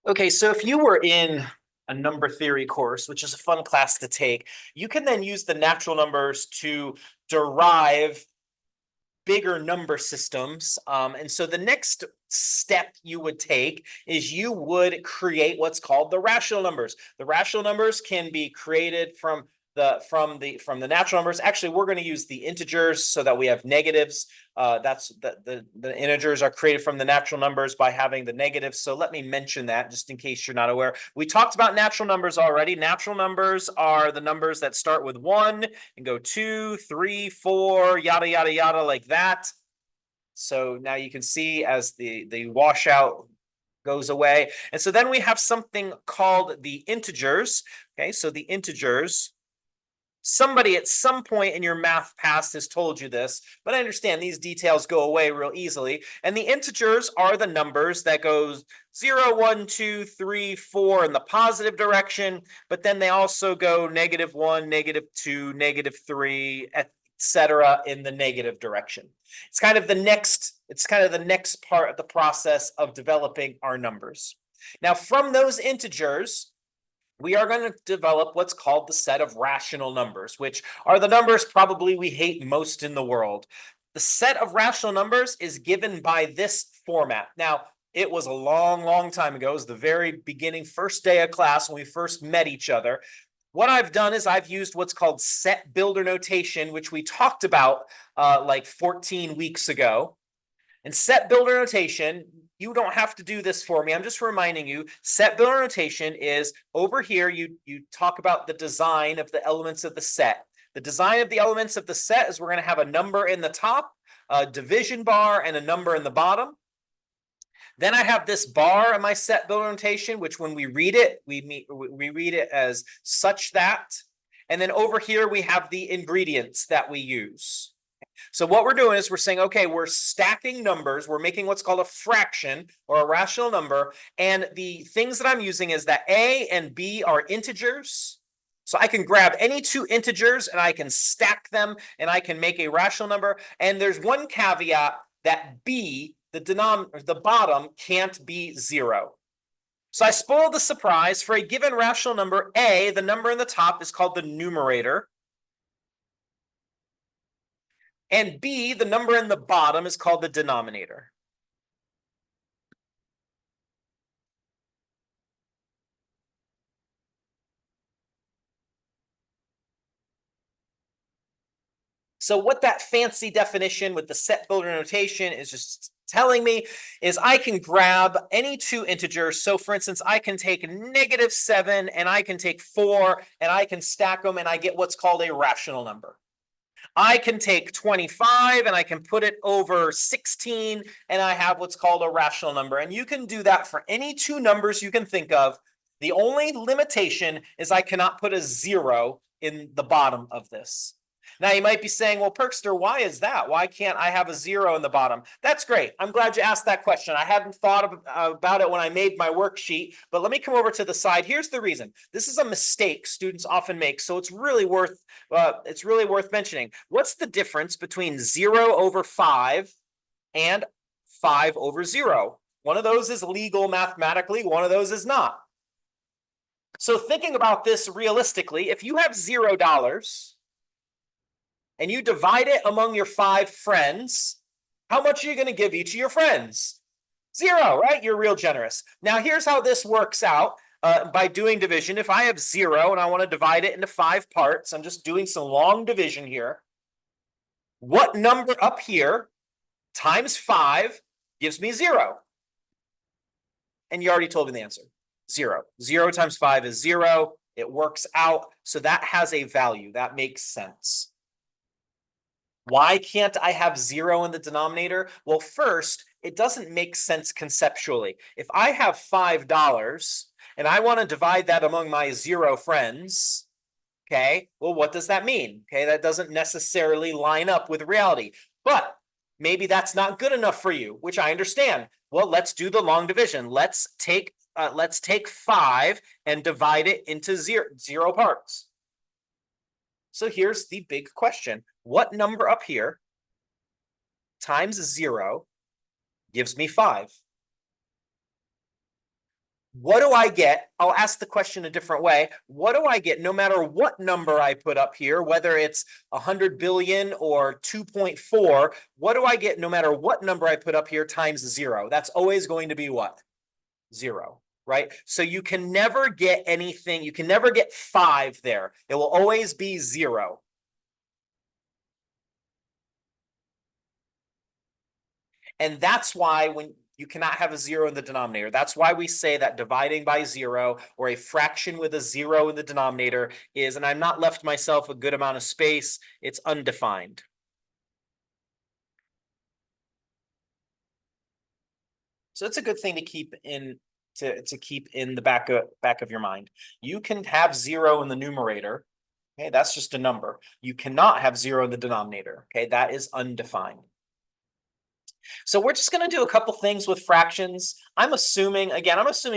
Okay, so if you were in a number theory course, which is a fun class to take, you can then use the natural numbers to derive bigger number systems. And so the next step you would take is you would create what's called the rational numbers. The rational numbers can be created from the natural numbers. Actually, we're going to use the integers so that we have negatives. That's the integers are created from the natural numbers by having the negatives. So let me mention that just in case you're not aware. We talked about natural numbers already. Natural numbers are the numbers that start with 1 and go 2, 3, 4, yada yada yada, like that. So now you can see as the washout goes away. And so then we have something called the integers. Okay, so the integers. Somebody at some point in your math past has told you this, but I understand these details go away real easily. And the integers are the numbers that goes 0, 1, 2, 3, 4 in the positive direction, but then they also go -1, -2, -3, etc. in the negative direction. It's kind of the next part of the process of developing our numbers. Now, from those integers, we are going to develop what's called the set of rational numbers, which are the numbers probably we hate most in the world. The set of rational numbers is given by this format. Now, it was a long, long time ago. It was the very beginning, first day of class when we first met each other. What I've done is I've used what's called set builder notation, which we talked about like 14 weeks ago. And set builder notation, you don't have to do this for me. I'm just reminding you, set builder notation is over here, you talk about the design of the elements of the set. The design of the elements of the set is we're going to have a number in the top, a division bar, and a number in the bottom. Then I have this bar in my set builder notation, which when we read it, we read it as such that. And then over here, we have the ingredients that we use. So what we're doing is we're saying, okay, we're stacking numbers. We're making what's called a fraction or a rational number. And the things that I'm using is that A and B are integers. So I can grab any two integers and I can stack them and I can make a rational number. And there's one caveat that B, the bottom, can't be 0. So I spoiled the surprise. For a given rational number, A, the number in the top, is called the numerator. And B, the number in the bottom, is called the denominator. So what that fancy definition with the set builder notation is just telling me is I can grab any two integers. So for instance, I can take -7 and I can take 4 and I can stack them and I get what's called a rational number. I can take 25 and I can put it over 16 and I have what's called a rational number. And you can do that for any two numbers you can think of. The only limitation is I cannot put a 0 in the bottom of this. Now you might be saying, well, Perkster, why is that? Why can't I have a 0 in the bottom? That's great. I'm glad you asked that question. I hadn't thought about it when I made my worksheet, but let me come over to the side. Here's the reason. This is a mistake students often make, so it's really worth mentioning. What's the difference between 0 over 5 and 5 over 0? One of those is legal mathematically, one of those is not. So thinking about this realistically, if you have $0 and you divide it among your 5 friends, how much are you going to give each of your friends? 0, right? You're real generous. Now, here's how this works out by doing division. If I have 0 and I want to divide it into 5 parts, I'm just doing some long division here. What number up here times 5 gives me 0? And you already told me the answer. 0. 0 times 5 is 0. It works out. So that has a value. That makes sense. Why can't I have 0 in the denominator? Well, first, it doesn't make sense conceptually. If I have $5 and I want to divide that among my 0 friends, okay, well, what does that mean? Okay, that doesn't necessarily line up with reality. But maybe that's not good enough for you, which I understand. Well, let's do the long division. Let's take 5 and divide it into 0 parts. So here's the big question. What number up here times 0 gives me 5? what do I get? I'll ask the question a different way. What do I get no matter what number I put up here, whether it's 100 billion or 2.4, what do I get no matter what number I put up here times 0? That's always going to be what? 0, right? So you can never get anything, you can never get 5 there. It will always be 0. And that's why when you cannot have a 0 in the denominator. That's why we say that dividing by 0 or a fraction with a 0 in the denominator is, and I'm not left myself a good amount of space, it's undefined. So it's a good thing to keep in to keep in the back of your mind. You can have 0 in the numerator. Okay, that's just a number. You cannot have 0 in the denominator. Okay, that is undefined. So we're just going to do a couple things with fractions. I'm assuming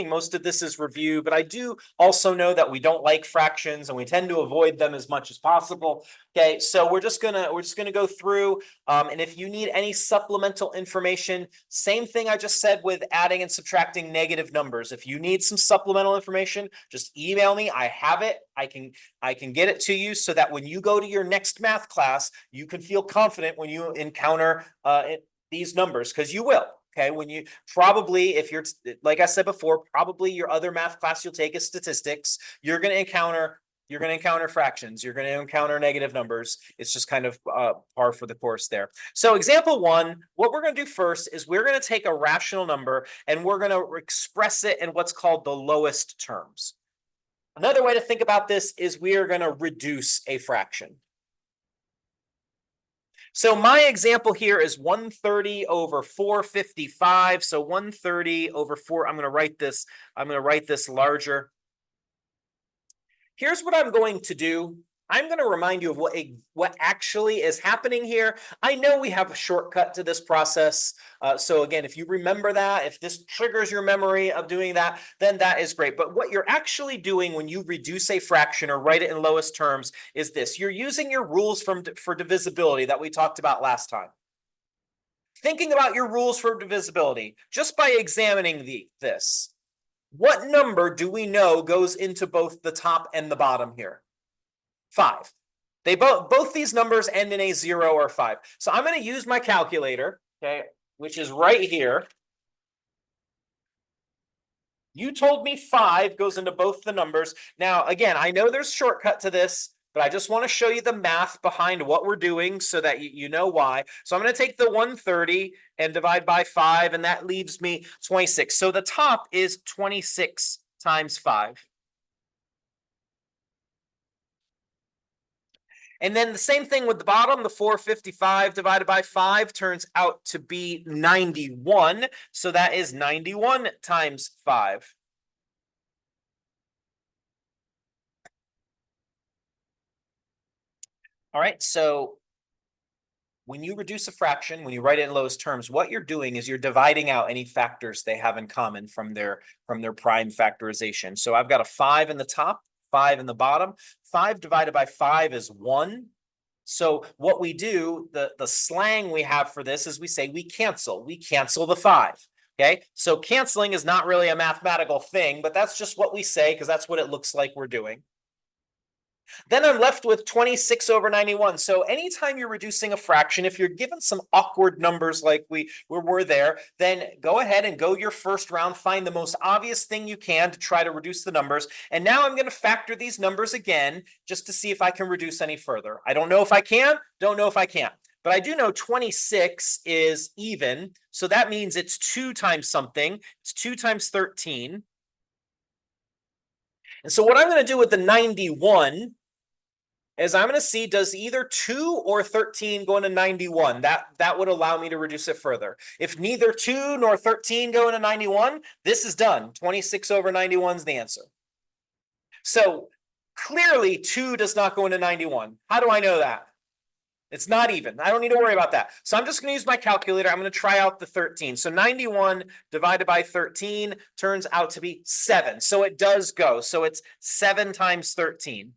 most of this is review, but I do also know that we don't like fractions and we tend to avoid them as much as possible. Okay, so we're just gonna go through. And if you need any supplemental information, same thing I just said with adding and subtracting negative numbers. If you need some supplemental information, just email me. I have it. I can get it to you so that when you go to your next math class, you can feel confident when you encounter these numbers, because you will. Okay, when you probably, if you're, like I said before, probably your other math class you'll take is statistics. You're going to encounter fractions. You're going to encounter negative numbers. It's just kind of par for the course there. So example 1, what we're going to do first is we're going to take a rational number and we're going to express it in what's called the lowest terms. Another way to think about this is we are going to reduce a fraction. So my example here is 130 over 455. So 130 over 4, I'm going to write this larger. Here's what I'm going to do. I'm going to remind you of what actually is happening here. I know we have a shortcut to this process. So again, if you remember that, if this triggers your memory of doing that, then that is great. But what you're actually doing when you reduce a fraction or write it in lowest terms is this. You're using your rules for divisibility that we talked about last time. Thinking about your rules for divisibility, just by examining this, what number do we know goes into both the top and the bottom here? 5. They both these numbers end in a 0 or 5. So I'm going to use my calculator, okay, which is right here. You told me 5 goes into both the numbers. Now, again, I know there's a shortcut to this, but I just want to show you the math behind what we're doing so that you know why. So I'm going to take the 130 and divide by 5, and that leaves me 26. So the top is 26 times 5. And then the same thing with the bottom, the 455 divided by 5 turns out to be 91. So that is 91 times 5. All right, so when you reduce a fraction, when you write it in lowest terms, what you're doing is you're dividing out any factors they have in common from their prime factorization. So I've got a 5 in the top, 5 in the bottom. 5 divided by 5 is 1. So what we do, the slang we have for this is we say we cancel the 5. Okay, so canceling is not really a mathematical thing, but that's just what we say because that's what it looks like we're doing. Then I'm left with 26 over 91. So anytime you're reducing a fraction, if you're given some awkward numbers like we were there, then go ahead and go your first round, find the most obvious thing you can to try to reduce the numbers. And now I'm going to factor these numbers again just to see if I can reduce any further. I don't know if I can, don't know if I can't. But I do know 26 is even. So that means it's 2 times something. It's 2 times 13. And so what I'm going to do with the 91 is I'm going to see, does either 2 or 13 go into 91? That would allow me to reduce it further. If neither 2 nor 13 go into 91, this is done. 26 over 91 is the answer. So clearly 2 does not go into 91. How do I know that? It's not even. I don't need to worry about that. So I'm just going to use my calculator. I'm going to try out the 13. So 91 divided by 13 turns out to be 7. So it does go. So it's 7 times 13.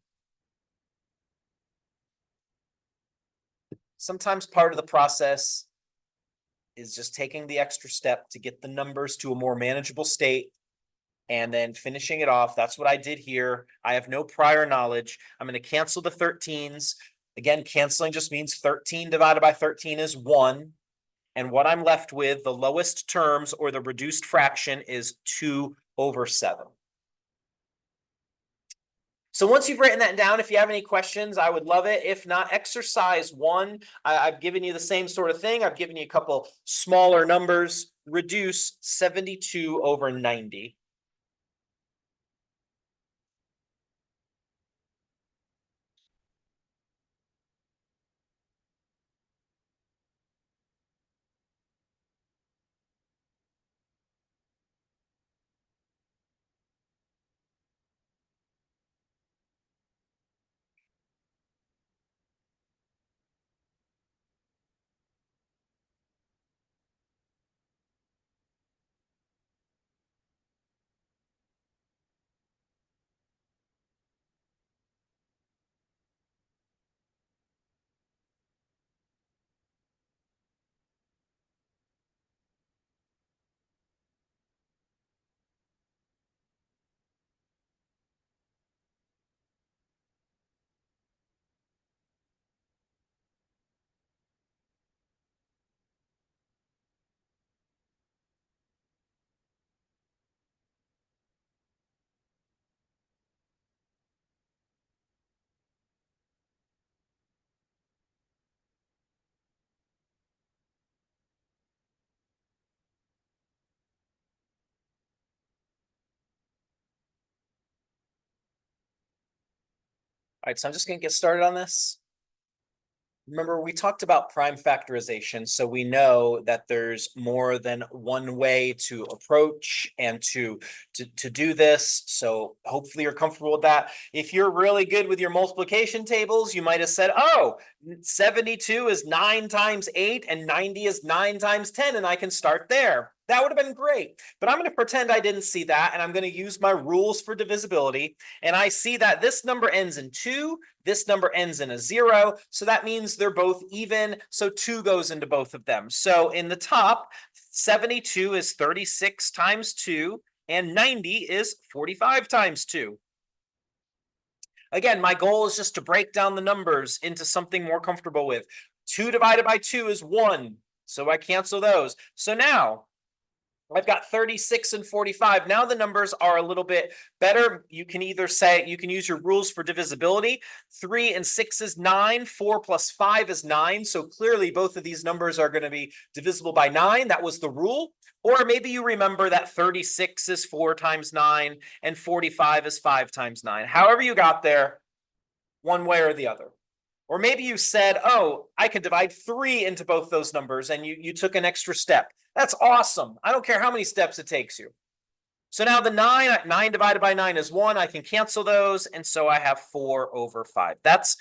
Sometimes part of the process is just taking the extra step to get the numbers to a more manageable state and then finishing it off. That's what I did here. I have no prior knowledge. I'm going to cancel the 13s. Again, canceling just means 13 divided by 13 is 1. And what I'm left with, the lowest terms or the reduced fraction, is 2/7. So once you've written that down, if you have any questions, I would love it. If not, exercise 1, I've given you the same sort of thing. I've given you a couple smaller numbers. Reduce 72/90. All right, so I'm just going to get started on this. Remember, we talked about prime factorization, so we know that there's more than one way to approach and to do this. So hopefully you're comfortable with that. If you're really good with your multiplication tables, you might have said, oh, 72 is 9 times 8 and 90 is 9 times 10, and I can start there. That would have been great. But I'm going to pretend I didn't see that, and I'm going to use my rules for divisibility. And I see that this number ends in 2, this number ends in a 0. So that means they're both even. So 2 goes into both of them. So in the top, 72 is 36 times 2, and 90 is 45 times 2. Again, my goal is just to break down the numbers into something more comfortable with. 2 divided by 2 is 1. So I cancel those. So now I've got 36 and 45. Now the numbers are a little bit better. You can either say, you can use your rules for divisibility. 3 and 6 is 9. 4 plus 5 is 9. So clearly both of these numbers are going to be divisible by 9. That was the rule. Or maybe you remember that 36 is 4 times 9 and 45 is 5 times 9. However you got there, one way or the other. Or maybe you said, oh, I can divide 3 into both those numbers, and you took an extra step. That's awesome. I don't care how many steps it takes you. So now the 9 divided by 9 is 1. I can cancel those, and so I have 4/5. That's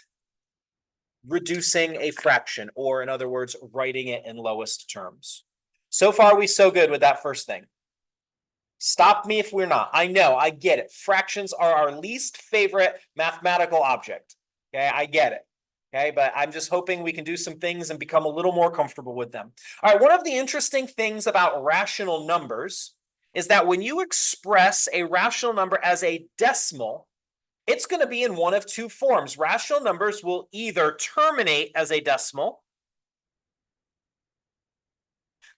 reducing a fraction, or in other words, writing it in lowest terms. So far, we so good with that first thing. Stop me if we're not. I know, I get it. Fractions are our least favorite mathematical object. Okay, I get it. Okay, but I'm just hoping we can do some things and become a little more comfortable with them. All right, one of the interesting things about rational numbers is that when you express a rational number as a decimal, it's going to be in one of two forms. Rational numbers will either terminate as a decimal.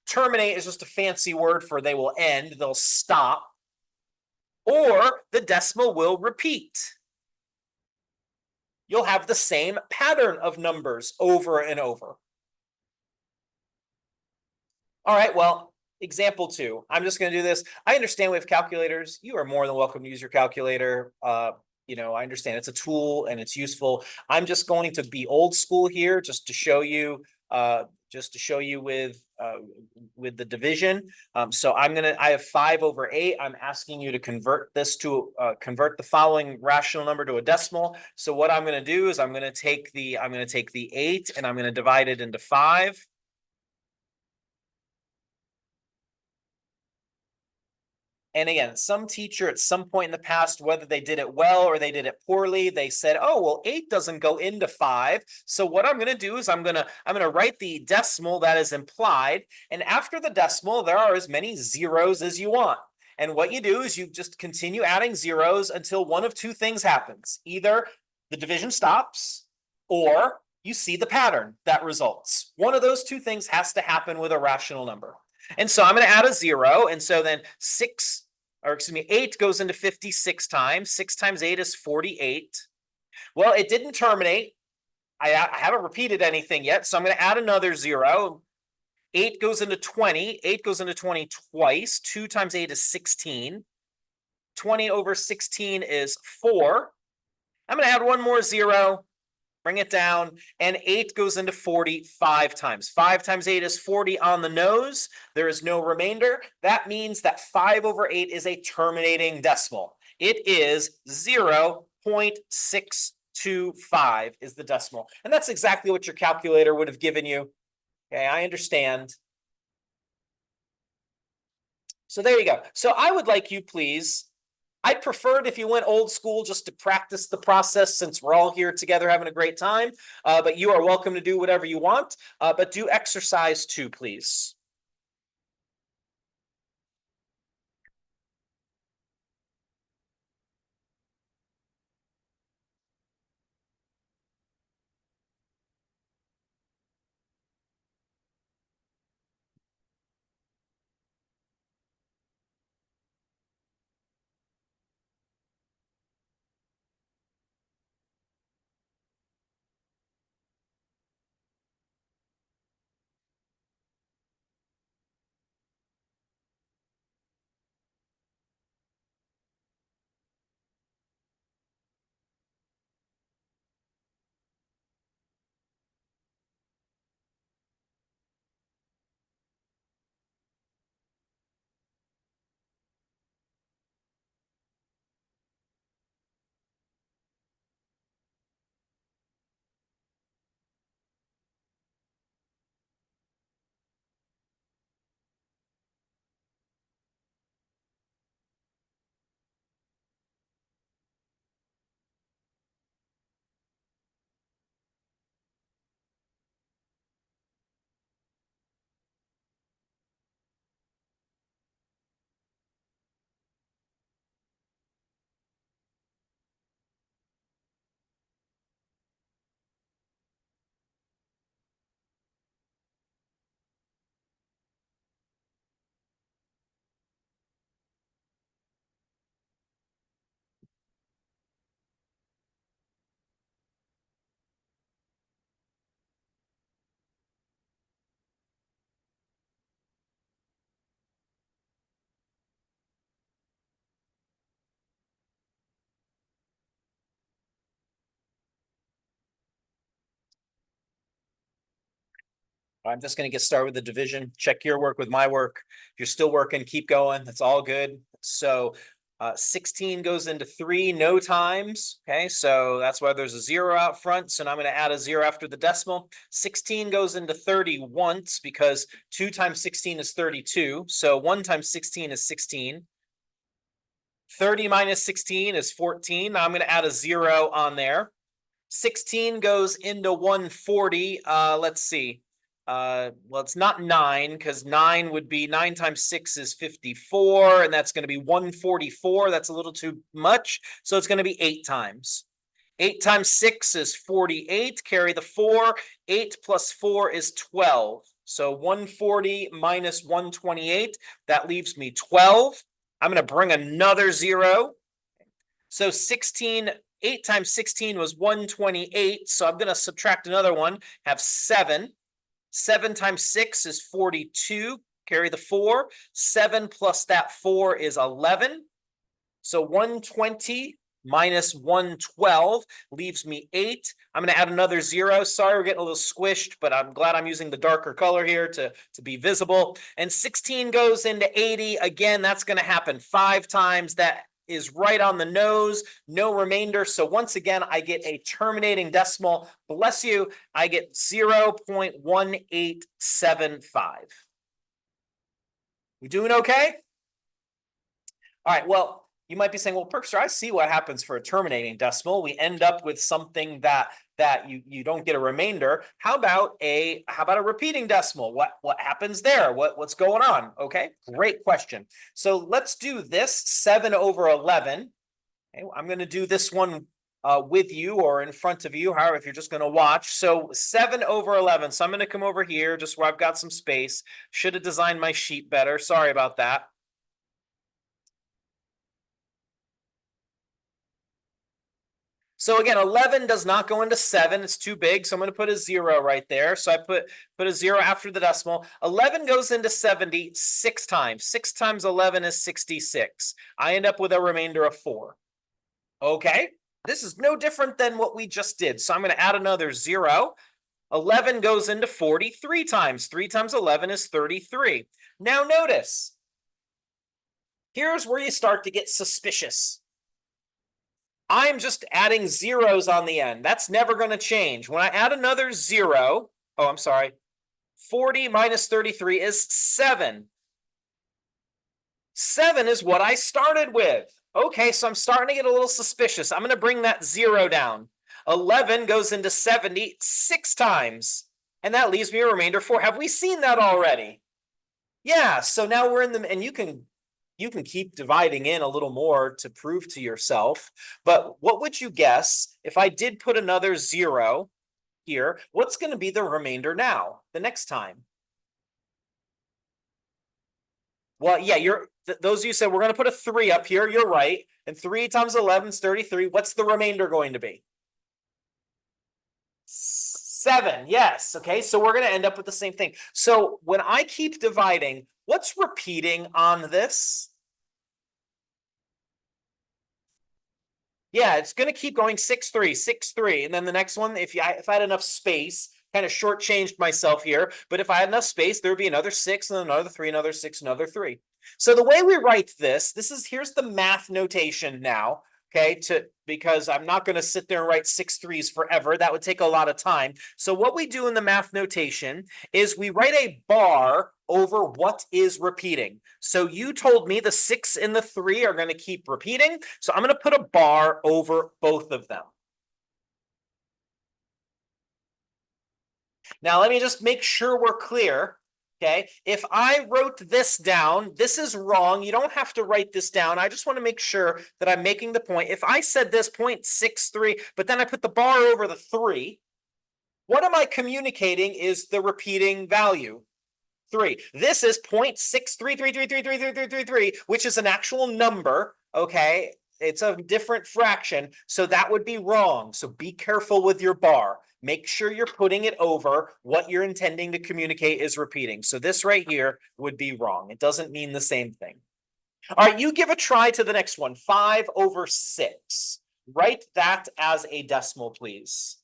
Terminate is just a fancy word for they will end, they'll stop, or the decimal will repeat. You'll have the same pattern of numbers over and over. All right, well, example 2. I'm just going to do this. I understand we have calculators. You are more than welcome to use your calculator. I understand it's a tool and it's useful. I'm just going to be old school here just to show you with the division. So I have 5/8. I'm asking you to convert this to convert the following rational number to a decimal. So what I'm going to do is I'm going to take the 8 and I'm going to divide it into 5. And again, some teacher at some point in the past, whether they did it well or they did it poorly, they said, oh, well, 8 doesn't go into 5. So what I'm going to do is I'm going to write the decimal that is implied. And after the decimal, there are as many zeros as you want. And what you do is you just continue adding zeros until one of two things happens. Either the division stops or you see the pattern that results. One of those two things has to happen with a rational number. And so I'm going to add a 0. And so then 8 goes into 56 times. 6 times 8 is 48. Well, it didn't terminate. I haven't repeated anything yet, so I'm going to add another 0. 8 goes into 20. 8 goes into 20 twice. 2 times 8 is 16. 20 over 16 is 4. I'm going to add one more 0. Bring it down, and 8 goes into 40 5 times. 5 times 8 is 40 on the nose. There is no remainder. That means that 5 over 8 is a terminating decimal. It is 0.625 is the decimal. And that's exactly what your calculator would have given you. Okay, I understand. So there you go. So I would like you, please, I'd prefer it if you went old school just to practice the process since we're all here together having a great time. But you are welcome to do whatever you want. But do exercise 2, please. I'm just going to get started with the division. Check your work with my work. If you're still working, keep going. That's all good. So 16 goes into 3 no times. Okay, so that's why there's a 0 out front. So now I'm going to add a 0 after the decimal. 16 goes into 30 once because 2 times 16 is 32. So 1 times 16 is 16. 30 minus 16 is 14. Now I'm going to add a 0 on there. 16 goes into 140. Let's see. Well, it's not 9 because 9 would be 9 times 6 is 54, and that's going to be 144. That's a little too much. So it's going to be 8 times. 8 times 6 is 48. Carry the 4. 8 plus 4 is 12. So 140 minus 128, that leaves me 12. I'm going to bring another 0. So 8 times 16 was 128. So I'm going to subtract another one, have 7. 7 times 6 is 42. Carry the 4. 7 plus that 4 is 11. So 120 minus 112 leaves me 8. I'm going to add another 0. Sorry, we're getting a little squished, but I'm glad I'm using the darker color here to be visible. And 16 goes into 80. Again, that's going to happen 5 times. That is right on the nose, no remainder. So once again, I get a terminating decimal. Bless you, I get 0.1875. We doing okay? All right, well, you might be saying, well, Perkster, I see what happens for a terminating decimal. We end up with something that you don't get a remainder. How about a repeating decimal? What happens there? What's going on? Okay, great question. So let's do this 7 over 11. Okay, I'm going to do this one with you or in front of you, however, if you're just going to watch. So 7 over 11. So I'm going to come over here just where I've got some space. Should have designed my sheet better. Sorry about that. So again, 11 does not go into 7. It's too big. So I'm going to put a 0 right there. So I put a 0 after the decimal. 11 goes into 70 6 times. 6 times 11 is 66. I end up with a remainder of 4. Okay, this is no different than what we just did. So I'm going to add another 0. 11 goes into 40 3 times. 3 times 11 is 33. Now notice, here's where you start to get suspicious. I'm just adding zeros on the end. That's never going to change. When I add another 0, oh, I'm sorry, 40 minus 33 is 7. 7 is what I started with. Okay, so I'm starting to get a little suspicious. I'm going to bring that 0 down. 11 goes into 70 6 times, and that leaves me a remainder 4. Have we seen that already? Yeah, so now we're in the, and you can keep dividing in a little more to prove to yourself. But what would you guess if I did put another 0 here? What's going to be the remainder now, the next time? Well, yeah, those of you said we're going to put a 3 up here. You're right. And 3 times 11 is 33. What's the remainder going to be? 7. Yes. Okay. So we're going to end up with the same thing. So when I keep dividing, what's repeating on this? Yeah, it's going to keep going 6, 3, 6, 3. And then the next one, if I had enough space, kind of shortchanged myself here, but if I had enough space, there would be another 6 and another 3, another 6, another 3. So the way we write this, here's the math notation now, okay, because I'm not going to sit there and write 6 3s forever. That would take a lot of time. So what we do in the math notation is we write a bar over what is repeating. So you told me the 6 and the 3 are going to keep repeating. So I'm going to put a bar over both of them. Now, let me just make sure we're clear. Okay, if I wrote this down, this is wrong. You don't have to write this down. I just want to make sure that I'm making the point. If I said this 0.63, but then I put the bar over the 3, what am I communicating is the repeating value? 3. This is 0.633333333, which is an actual number, okay? It's a different fraction, so that would be wrong. So be careful with your bar. Make sure you're putting it over what you're intending to communicate is repeating. So this right here would be wrong. It doesn't mean the same thing. All right, you give a try to the next one. 5 over 6. Write that as a decimal, please.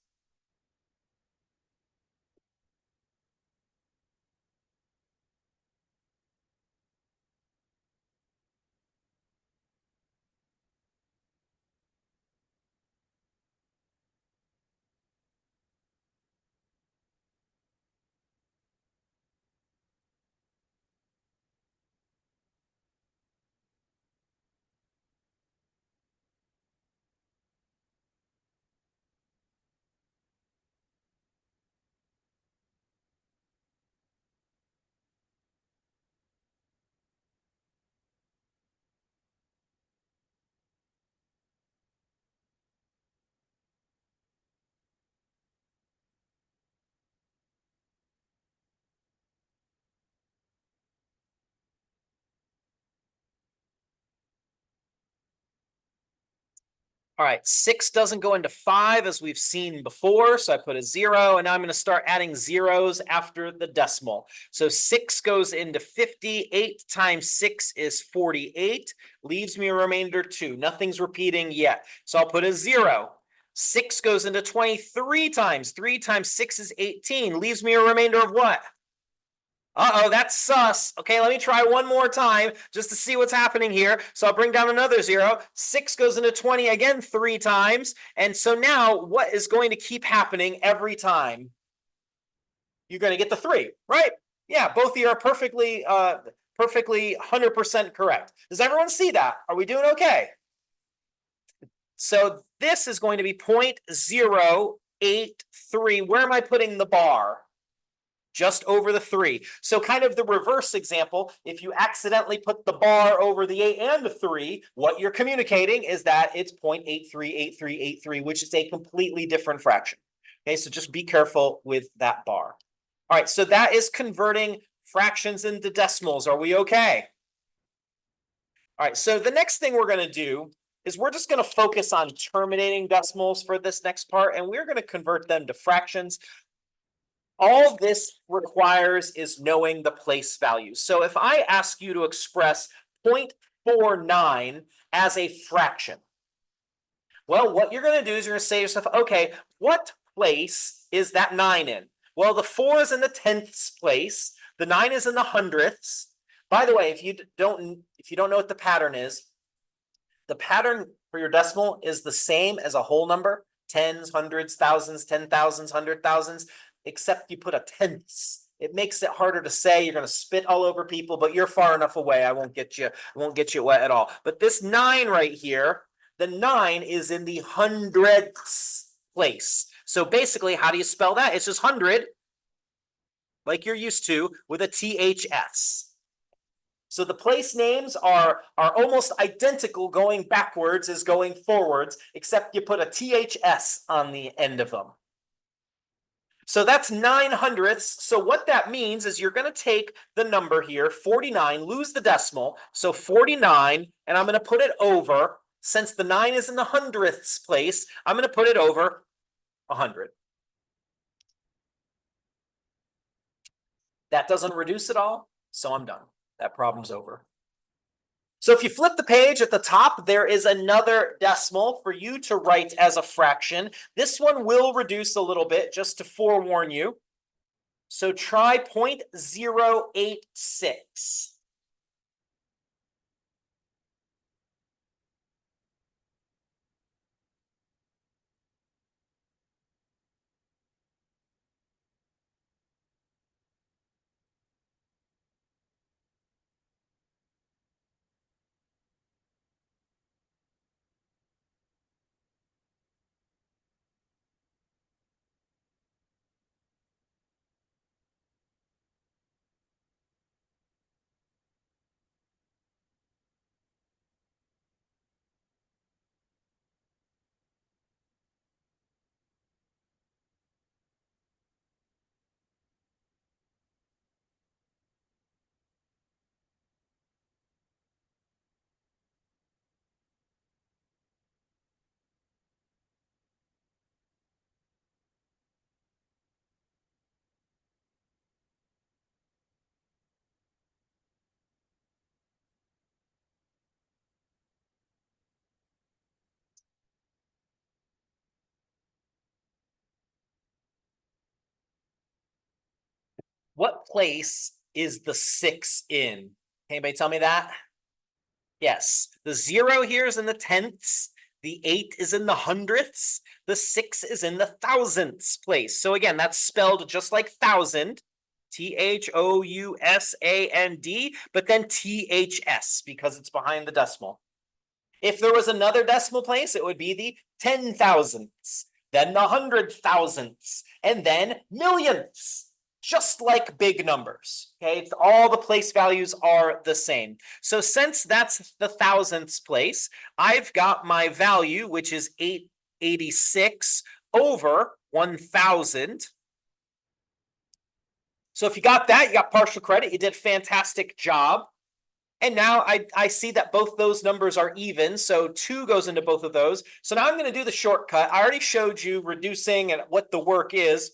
All right, 6 doesn't go into 5 as we've seen before, so I put a 0, and now I'm going to start adding zeros after the decimal. So 6 goes into 50, 8 times 6 is 48, leaves me a remainder 2. Nothing's repeating yet, so I'll put a 0. 6 goes into 23 times. 3 times 6 is 18, leaves me a remainder of what? Uh-oh, that's sus. Okay, let me try one more time just to see what's happening here. So I'll bring down another 0. 6 goes into 20 again 3 times. And so now what is going to keep happening every time? You're going to get the 3, right? Yeah, both of you are perfectly 100% correct. Does everyone see that? Are we doing okay? So this is going to be 0.083. Where am I putting the bar? Just over the 3. So kind of the reverse example, if you accidentally put the bar over the 8 and the 3, what you're communicating is that it's 0.838383, which is a completely different fraction. Okay, so just be careful with that bar. All right, so that is converting fractions into decimals. Are we okay? All right, so the next thing we're going to do is we're just going to focus on terminating decimals for this next part, and we're going to convert them to fractions. All this requires is knowing the place value. So if I ask you to express 0.49 as a fraction, well, what you're going to do is you're going to say to yourself, okay, what place is that 9 in? Well, the 4 is in the tenths place. The 9 is in the hundredths. By the way, if you don't know what the pattern is, the pattern for your decimal is the same as a whole number, tens, hundreds, thousands, 10,000s, 100,000s, except you put a tenths. It makes it harder to say. You're going to spit all over people, but you're far enough away. I won't get you wet at all. But this 9 right here, the 9 is in the hundredths place. So basically, how do you spell that? It's just 100, like you're used to, with a THS. So the place names are almost identical going backwards as going forwards, except you put a THS on the end of them. So that's 9 hundredths. So what that means is you're going to take the number here, 49, lose the decimal. So 49, and I'm going to put it over, since the 9 is in the hundredths place, I'm going to put it over 100. That doesn't reduce at all, so I'm done. That problem's over. So if you flip the page at the top, there is another decimal for you to write as a fraction. This one will reduce a little bit, just to forewarn you. So try 0.086. What place is the 6 in? Anybody tell me that? Yes, the 0 here is in the tenths. The 8 is in the hundredths. The 6 is in the thousandths place. So again, that's spelled just like thousand, THOUSAND, but then THS because it's behind the decimal. If there was another decimal place, it would be the 10,000ths, then the 100,000ths, and then millionths. Just like big numbers, okay? All the place values are the same. So since that's the thousandths place, I've got my value, which is 886 over 1,000. So if you got that, you got partial credit. You did a fantastic job. And now I see that both those numbers are even, so 2 goes into both of those. So now I'm going to do the shortcut. I already showed you reducing and what the work is.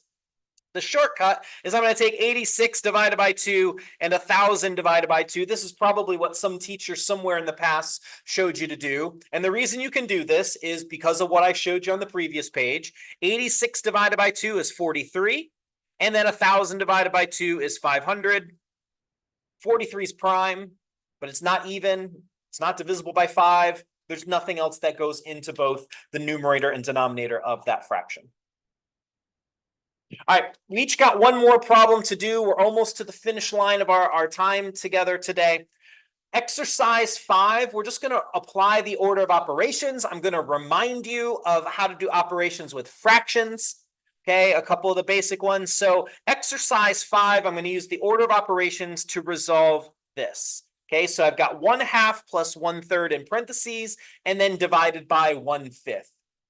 The shortcut is I'm going to take 86 divided by 2 and 1,000 divided by 2. This is probably what some teacher somewhere in the past showed you to do. And the reason you can do this is because of what I showed you on the previous page. 86 divided by 2 is 43. And then 1,000 divided by 2 is 500. 43 is prime, but it's not even. It's not divisible by 5. There's nothing else that goes into both the numerator and denominator of that fraction. All right, we each got one more problem to do. We're almost to the finish line of our time together today. Exercise 5, we're just going to apply the order of operations. I'm going to remind you of how to do operations with fractions. Okay, a couple of the basic ones. So exercise 5, I'm going to use the order of operations to resolve this. Okay, so I've got 1/2 plus 1/3 in parentheses, and then divided by 1/5.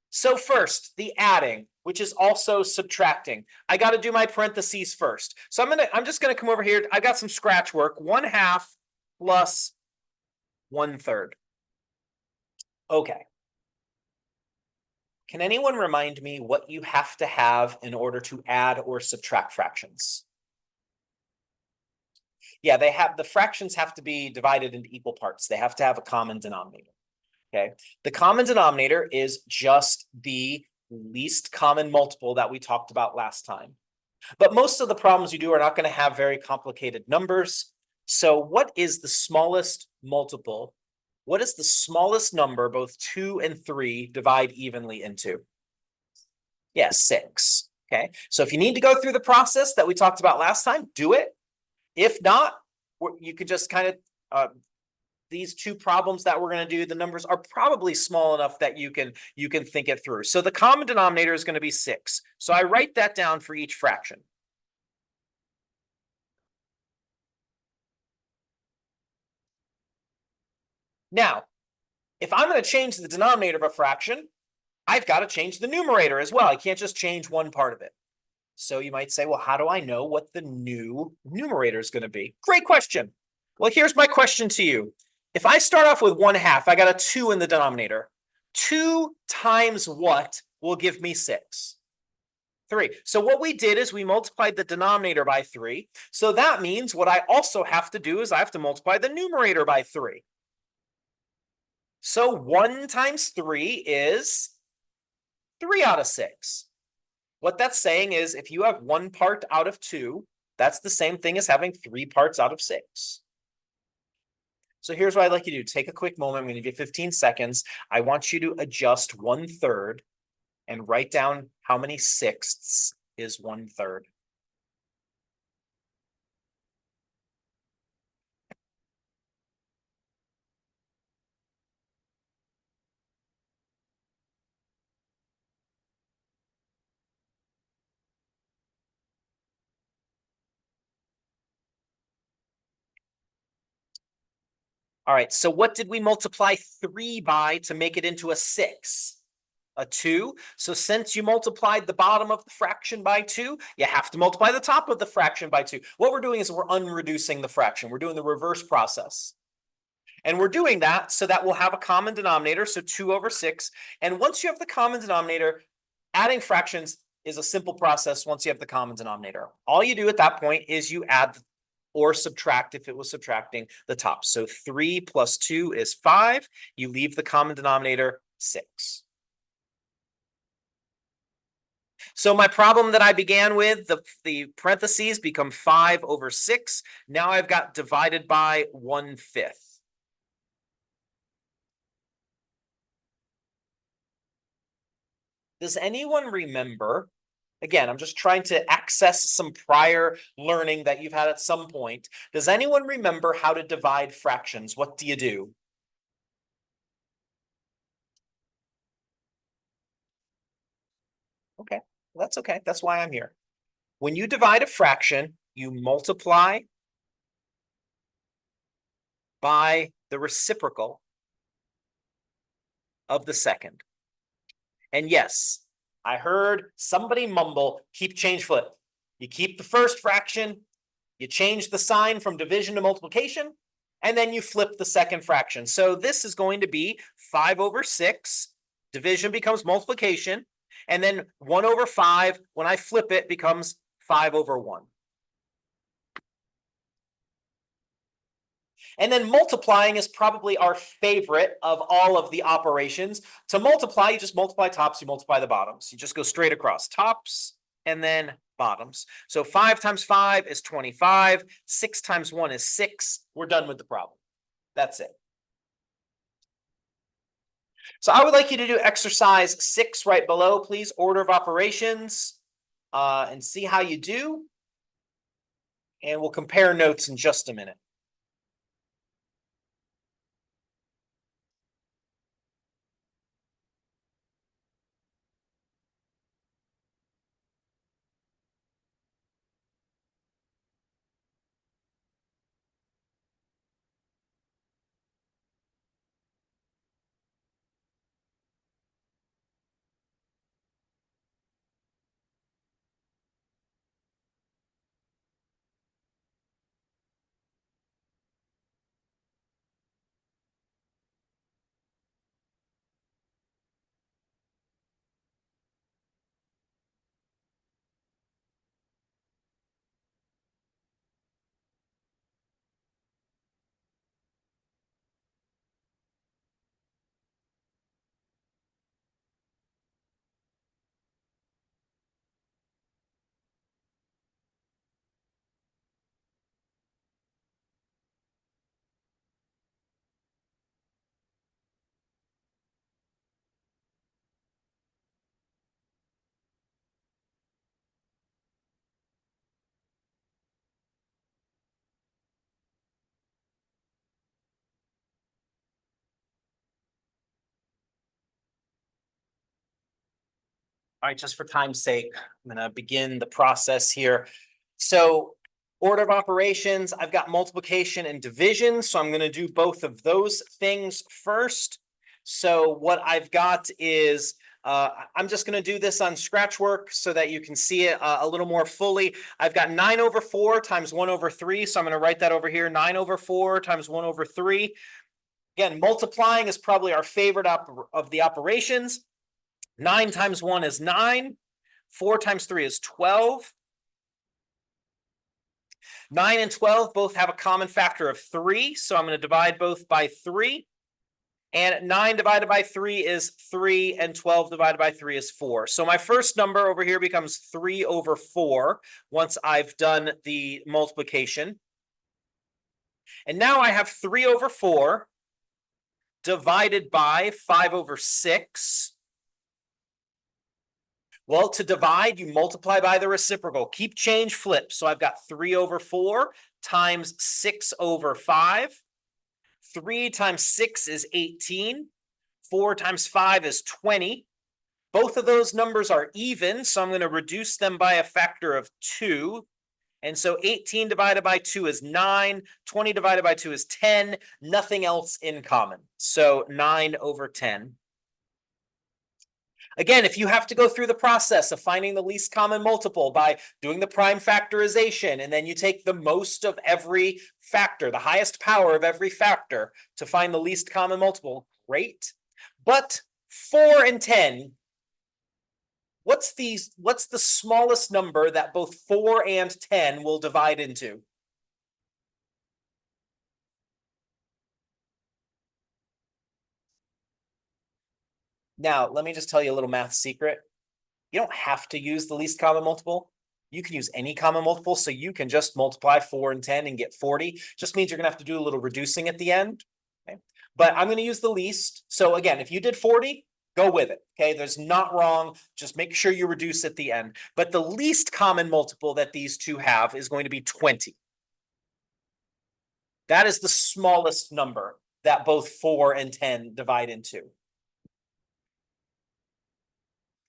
So first, the adding, which is also subtracting. I got to do my parentheses first. So I'm just gonna come over here. I got some scratch work. 1/2 plus 1/3. Okay. Can anyone remind me what you have to have in order to add or subtract fractions? Yeah, the fractions have to be divided into equal parts. They have to have a common denominator. Okay. The common denominator is just the least common multiple that we talked about last time. But most of the problems you do are not going to have very complicated numbers. So what is the smallest multiple? What is the smallest number both 2 and 3 divide evenly into? Yeah, 6. Okay. So if you need to go through the process that we talked about last time, do it. If not, you could just kind of these two problems that we're going to do, the numbers are probably small enough that you can think it through. So the common denominator is going to be 6. So I write that down for each fraction. Now, if I'm going to change the denominator of a fraction, I've got to change the numerator as well. I can't just change one part of it. So you might say, well, how do I know what the new numerator is going to be? Great question. Well, here's my question to you. If I start off with 1/2, I got a 2 in the denominator. 2 times what will give me 6? 3. So what we did is we multiplied the denominator by 3. So that means what I also have to do is I have to multiply the numerator by 3. So 1 times 3 is 3 out of 6. What that's saying is if you have 1 part out of 2, that's the same thing as having 3 parts out of 6. So here's what I'd like you to do. Take a quick moment. I'm going to give you 15 seconds. I want you to adjust 1/3 and write down how many sixths is 1/3. All right, so what did we multiply 3 by to make it into a 6? A 2. So since you multiplied the bottom of the fraction by 2, you have to multiply the top of the fraction by 2. What we're doing is we're unreducing the fraction. We're doing the reverse process. And we're doing that so that we'll have a common denominator, so 2 over 6. And once you have the common denominator, adding fractions is a simple process once you have the common denominator. All you do at that point is you add or subtract if it was subtracting the top. So 3 plus 2 is 5. You leave the common denominator 6. So my problem that I began with, the parentheses become 5 over 6. Now I've got divided by 1/5. Does anyone remember? Again, I'm just trying to access some prior learning that you've had at some point. Does anyone remember how to divide fractions? What do you do? Okay, well, that's okay. That's why I'm here. When you divide a fraction, you multiply by the reciprocal of the second. And yes, I heard somebody mumble, keep change flip. You keep the first fraction, you change the sign from division to multiplication, and then you flip the second fraction. So this is going to be 5 over 6. Division becomes multiplication. And then 1 over 5, when I flip it, becomes 5 over 1. And then multiplying is probably our favorite of all of the operations. To multiply, you just multiply tops, you multiply the bottoms. You just go straight across tops and then bottoms. So 5 times 5 is 25. 6 times 1 is 6. We're done with the problem. That's it. So I would like you to do exercise 6 right below, please. Order of operations, and see how you do. And we'll compare notes in just a minute. All right, just for time's sake, I'm gonna begin the process here. So order of operations, I've got multiplication and division, so I'm gonna do both of those things first. So what I've got is, I'm just gonna do this on Scratchwork so that you can see it a little more fully. I've got 9/4 times 1/3, so I'm gonna write that over here, 9/4 times 1/3. Again, multiplying is probably our favorite of the operations. 9 times 1 is 9. 4 times 3 is 12. 9 and 12 both have a common factor of 3, so I'm going to divide both by 3. And 9 divided by 3 is 3, and 12 divided by 3 is 4. So my first number over here becomes 3/4 once I've done the multiplication. And now I have 3/4 divided by 5/6. Well, to divide, you multiply by the reciprocal. Keep change, flip. So I've got 3/4 times 6/5. 3 times 6 is 18. 4 times 5 is 20. Both of those numbers are even, so I'm going to reduce them by a factor of 2. And so 18 divided by 2 is 9. 20 divided by 2 is 10. Nothing else in common. So 9/10. Again, if you have to go through the process of finding the least common multiple by doing the prime factorization, and then you take the most of every factor, the highest power of every factor to find the least common multiple, great. But 4 and 10, what's the smallest number that both 4 and 10 will divide into? Now, let me just tell you a little math secret. You don't have to use the least common multiple. You can use any common multiple, so you can just multiply 4 and 10 and get 40. Just means you're gonna have to do a little reducing at the end. Okay? But I'm gonna use the least. So again, if you did 40, go with it. Okay, there's not wrong. Just make sure you reduce at the end. But the least common multiple that these two have is going to be 20. That is the smallest number that both 4 and 10 divide into.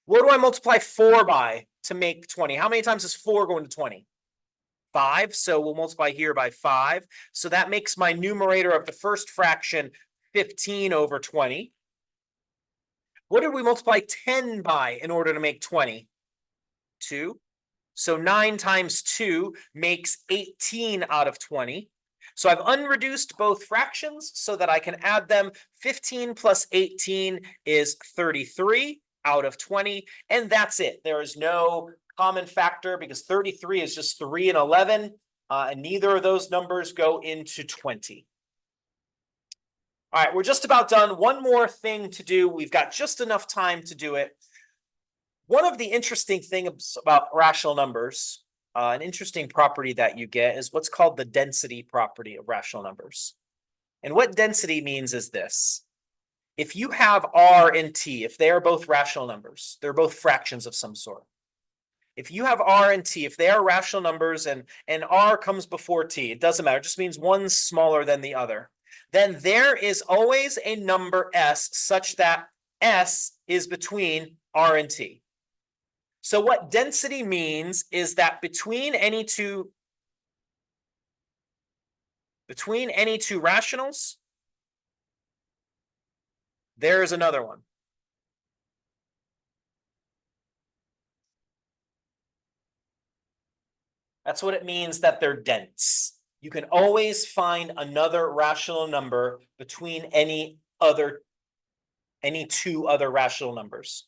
What do I multiply 4 by to make 20? How many times is 4 going to 20? 5. So we'll multiply here by 5. So that makes my numerator of the first fraction 15/20. What did we multiply 10 by in order to make 20? 2. So 9 times 2 makes 18/20. So I've unreduced both fractions so that I can add them. 15 plus 18 is 33/20, and that's it. There is no common factor because 33 is just 3 and 11, and neither of those numbers go into 20. All right, we're just about done. One more thing to do. We've got just enough time to do it. One of the interesting things about rational numbers, an interesting property that you get is what's called the density property of rational numbers. And what density means is this. If you have R and T, if they are both rational numbers, they're both fractions of some sort. If you have R and T, if they are rational numbers and R comes before T, it doesn't matter, it just means one's smaller than the other, then there is always a number S such that S is between R and T. So what density means is that between any two rationals, there is another one. That's what it means that they're dense. You can always find another rational number between any two other rational numbers.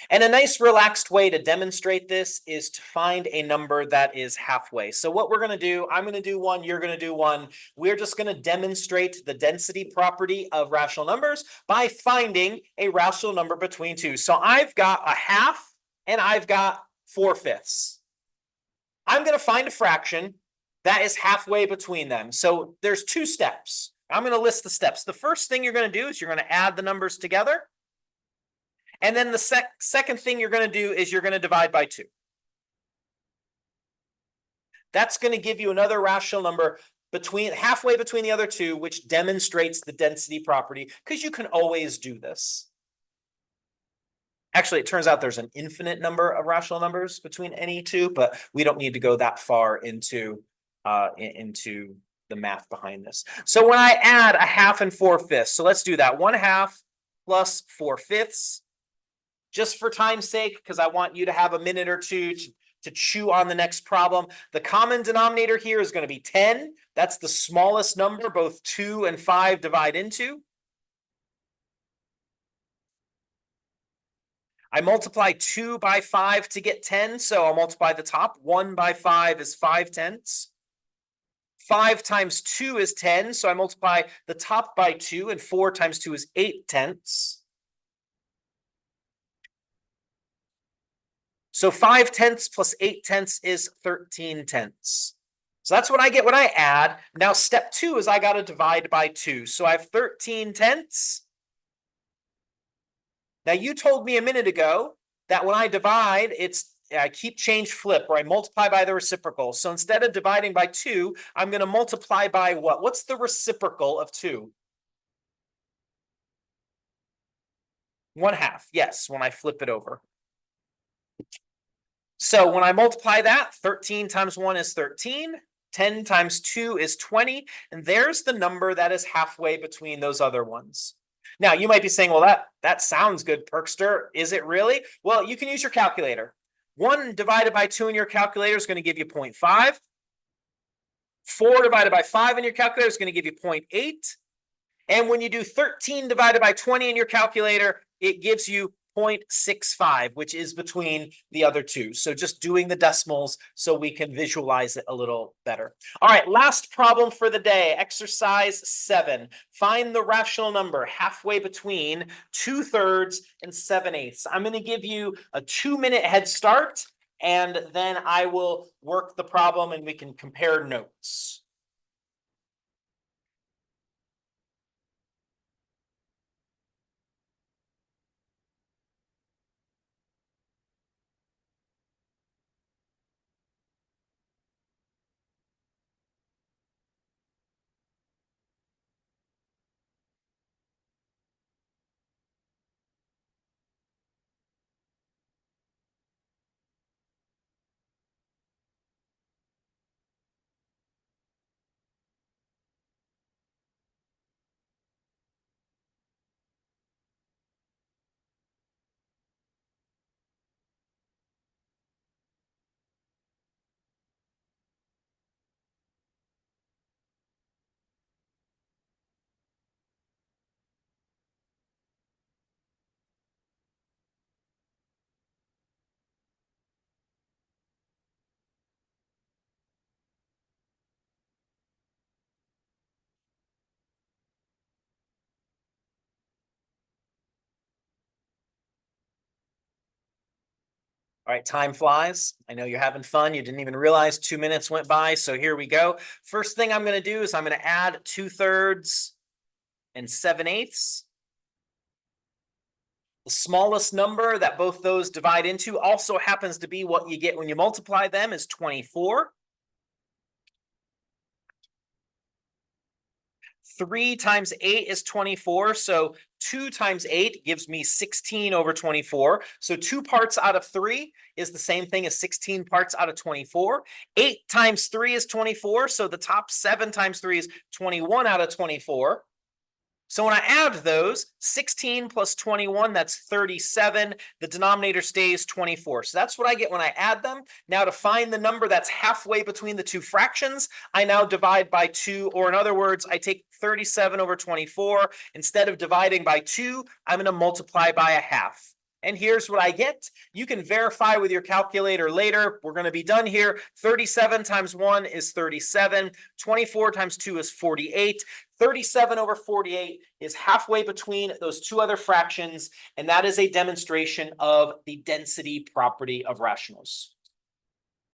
And a nice relaxed way to demonstrate this is to find a number that is halfway. So what we're going to do, I'm going to do one, you're going to do one. We're just going to demonstrate the density property of rational numbers by finding a rational number between two. So I've got a half and I've got 4/5. I'm going to find a fraction that is halfway between them. So there's 2 steps. I'm going to list the steps. The first thing you're going to do is you're going to add the numbers together. And then the second thing you're going to do is you're going to divide by 2. That's going to give you another rational number halfway between the other two, which demonstrates the density property, because you can always do this. Actually, it turns out there's an infinite number of rational numbers between any two, but we don't need to go that far into the math behind this. So when I add a half and 4/5, so let's do that. 1/2 plus 4/5, just for time's sake, because I want you to have a minute or two to chew on the next problem. The common denominator here is going to be 10. That's the smallest number both 2 and 5 divide into. I multiply 2 by 5 to get 10, so I'll multiply the top. 1 by 5 is 5/10. 5 times 2 is 10, so I multiply the top by 2, and 4 times 2 is 8/10. So 5/10 plus 8/10 is 13/10. So that's what I get when I add. Now step 2 is I got to divide by 2. So I have 13/10. Now you told me a minute ago that when I divide, I keep change flip, or I multiply by the reciprocal. So instead of dividing by 2, I'm going to multiply by what? What's the reciprocal of 2? 1/2. Yes, when I flip it over. So when I multiply that, 13 times 1 is 13. 10 times 2 is 20. And there's the number that is halfway between those other ones. Now, you might be saying, well, that sounds good, Perkster. Is it really? Well, you can use your calculator. 1 divided by 2 in your calculator is going to give you 0.5. 4 divided by 5 in your calculator is going to give you 0.8. And when you do 13 divided by 20 in your calculator, it gives you 0.65, which is between the other two. So just doing the decimals so we can visualize it a little better. All right, last problem for the day, exercise 7. Find the rational number halfway between 2/3 and 7/8. I'm going to give you a 2-minute head start, and then I will work the problem and we can compare notes. All right, time flies. I know you're having fun. You didn't even realize 2 minutes went by. So here we go. First thing I'm going to do is I'm going to add 2/3 and 7/8. The smallest number that both those divide into also happens to be what you get when you multiply them is 24. 3 times 8 is 24. So 2 times 8 gives me 16 over 24. So 2 parts out of 3 is the same thing as 16 parts out of 24. 8 times 3 is 24. So the top 7 times 3 is 21 out of 24. So when I add those, 16 plus 21, that's 37. The denominator stays 24. So that's what I get when I add them. Now to find the number that's halfway between the two fractions, I now divide by 2, or in other words, I take 37 over 24. Instead of dividing by 2, I'm going to multiply by a half. And here's what I get. You can verify with your calculator later. We're going to be done here. 37 times 1 is 37. 24 times 2 is 48. 37 over 48 is halfway between those two other fractions, and that is a demonstration of the density property of rationals.